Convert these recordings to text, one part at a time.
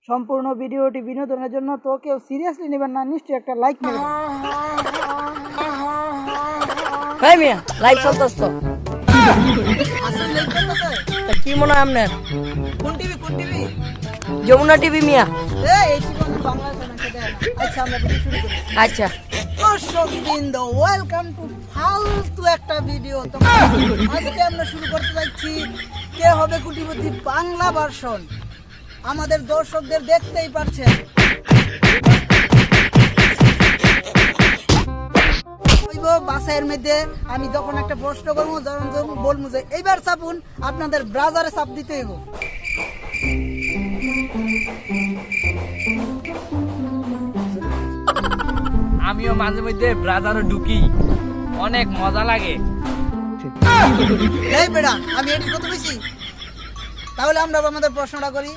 সম্পূর্ণ ভিডিওটি বিনোদনের জন্য, তো কেউ সিরিয়াসলি নেবেন না, নিশ্চয়ই একটা লাইক নেবেন। ভাই মিয়া লাইভ চলতেছ তো আসলে লাইক করতেছে তা কি মনে হয় আপনার? কোন টিভি যমুনা টিভি মিয়া। এই টিভি বাংলা চ্যানেলটা দেয় না। আচ্ছা আমরা ভিডিও শুরু করি। আচ্ছা দর্শকবৃন্দ, ওয়েলকাম টু ফালতু একটা ভিডিও। তো আজকে আমরা শুরু করতে যাচ্ছি কে হবে কোটিপতি বাংলা ভার্সন। আমাদের দর্শকদের দেখতেই পাচ্ছেন, বাসায়ের মধ্যে আমি যখন একটা প্রশ্ন করবো, যখন বলবো যে এইবার চাপুন, আপনাদের ব্রাজারে চাপ দিতে হইব। আমিও মাঝে মধ্যে ব্রাজারে ঢুকি, অনেক মজা লাগে। এই বেড়া, আমি এটি কত বেশি। তাহলে আমরা আমাদের প্রশ্নটা করি,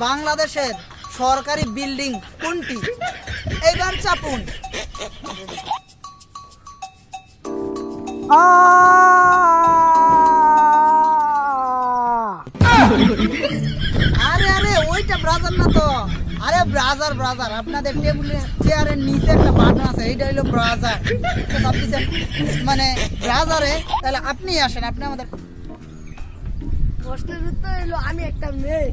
বাংলাদেশের সরকারি বিল্ডিং কোনটি? এইবার চাপুন। আরে আরে ওইটা ব্রাজার না তো, আরে ব্রাজার আপনাদের টেবিলে চেয়ারের নিচে একটা বাটন আছে, এইটা হলো ব্রাজার। মানে ব্রাজারে, তাহলে আপনি আসেন, আপনি আমাদের প্রশ্নের উত্তর হলো আমি একটা মেয়ে।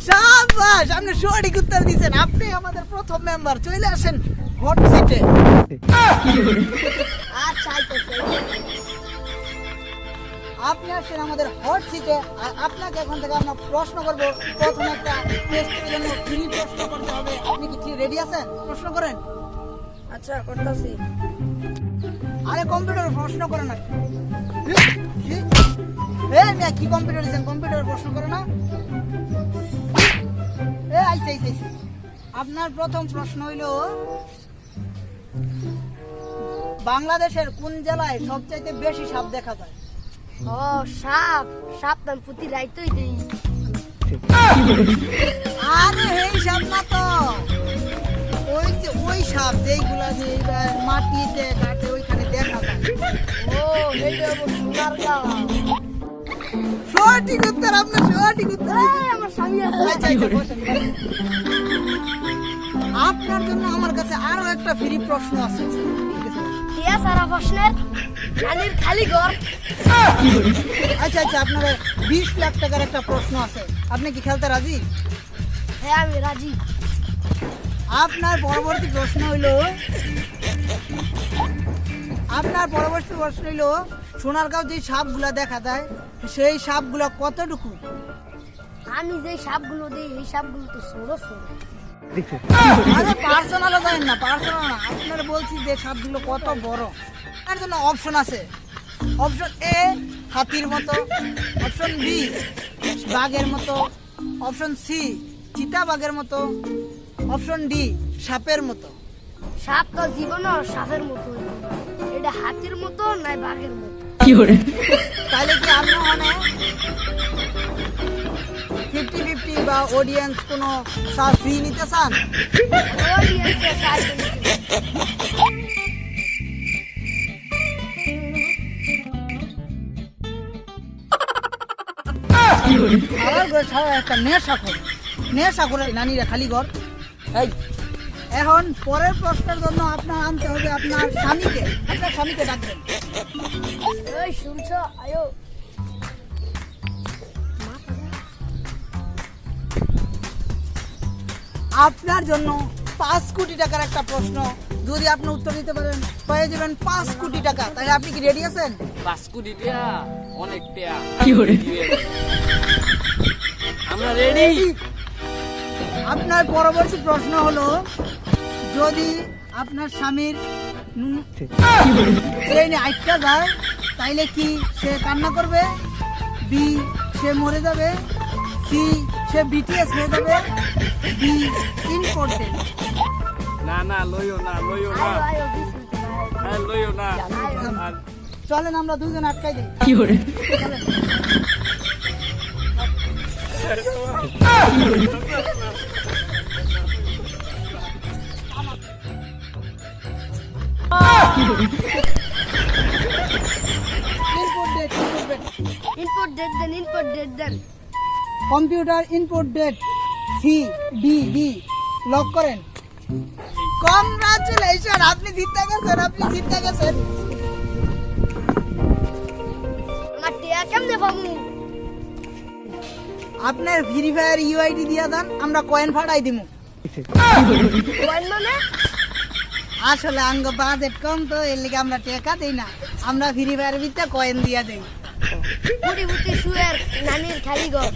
শাবাশ, আপনি সঠিক উত্তর দিয়েছেন। আপনি আমাদের প্রথম মেম্বার, চলে আসেন হট সিটে। আচ্ছা আপনি আসেন আমাদের হট সিটে, আর আপনাকে এখন থেকে আমরা প্রশ্ন করবো। প্রথমে একটা টেস্টের জন্য ফ্রি প্রশ্ন করতে হবে। আপনি কি রেডি আছেন? প্রশ্ন করেন। আচ্ছা করতেছি। আরে কম্পিউটার প্রশ্ন করে না। কি কম্পিউটার দিচ্ছেন? কম্পিউটার প্রশ্ন করে না। আপনার প্রথম প্রশ্ন হইল, বাংলাদেশের কোন জেলায় সবচাইতে বেশি সাপ দেখা যায়? ও সাপ তো প্রতি রাইতেই দেই। আরে এই সাপ না তো, ওই সাপ যেইগুলা যে মাটিতে কাটে ওইখানে দেখা যায়। ও এইটা সোনার গাঁও। সঠিক উত্তর, আপনার সঠিক উত্তর। আমার স্বামী আচ্ছা, বসেন। আপনার জন্য আমার কাছে আরো একটা ফ্রি প্রশ্ন আছে। টিয়া সারা প্রশ্নের খালি ঘর। আচ্ছা আপনার 20 লাখ টাকার একটা প্রশ্ন আছে, আপনি কি খেলতে রাজি? হ্যাঁ আমি রাজি। আপনার পরবর্তী প্রশ্ন হইল, সোনারগাঁও যে সাপগুলা দেখা যায়, সেই সাপগুলা কতটুকু? আমি যে সাপগুলো দিই এই সাপগুলো তো ছোট ছোট। আরে পার্সোনালও দেন না, পার্সোনাল না, আপনারা বলছি যে সাপগুলো কত বড়। তার জন্য অপশন আছে। অপশন এ হাতির মতো, অপশন বি বাঘের মতো, অপশন সি চিতা বাঘের মতো, অপশন ডি সাপের মতো। সাপ তো জীবন সাপের মতো, এটা হাতির মতো নাই বাঘের মতো। তাহলে কি আপনি মানে 50-50 বা অডিয়েন্স কোনো সাপ ফ্রি নিতে চান? একটা নেশা করে নানিরা খালি ঘর। এখন পরের প্রশ্নের জন্য আপনার আনতে হবে আপনার স্বামীকে ডাকবেন। এই শুনছো, আয়ো। আপনার জন্য 5 কোটি টাকার একটা প্রশ্ন, যদি আপনি উত্তর দিতে পারেন পেয়ে যাবেন 5 কোটি টাকা। তাহলে আপনি কি রেডি আছেন? 5 কোটি টাকা অনেক টাকা। আমরা রেডি। আপনার পরবর্তী প্রশ্ন হলো, যদি আপনার স্বামীর ট্রেনে আটকা যায়, তাইলে কি সে কান্না করবে? বি সে মরে যাবে, সি সে বিটিএস হয়ে যাবে, ডি ইম্পর্টেন্ট। না লইও না। আয়ো বিস্কুট ভাই। হ্যাঁ লইও না। আর চলেন আমরা দুজন আটকাই দিই। ইনপুট ডেট দেন। Computer input date C D D lock করেন। কংগ্রাচুলেশন, আপনি জিতে গেছেন, আপনি জিতে গেছেন। আমার টিয়া কেমনে পামু? আপনার ফ্রি ফায়ার ইউআইডি দিয়া দেন, আমরা কয়েন ফাটাই দিমু। কয়েন মানে? আসলে আঙ্গ বাজেট কম তো, এর লিগে আমরা টাকা দেই না, আমরা ফ্রি ফায়ার ভিতরে কয়েন দিয়া দেই। বুড়ি বুড়ি শুয়ের নানির খালি ঘর।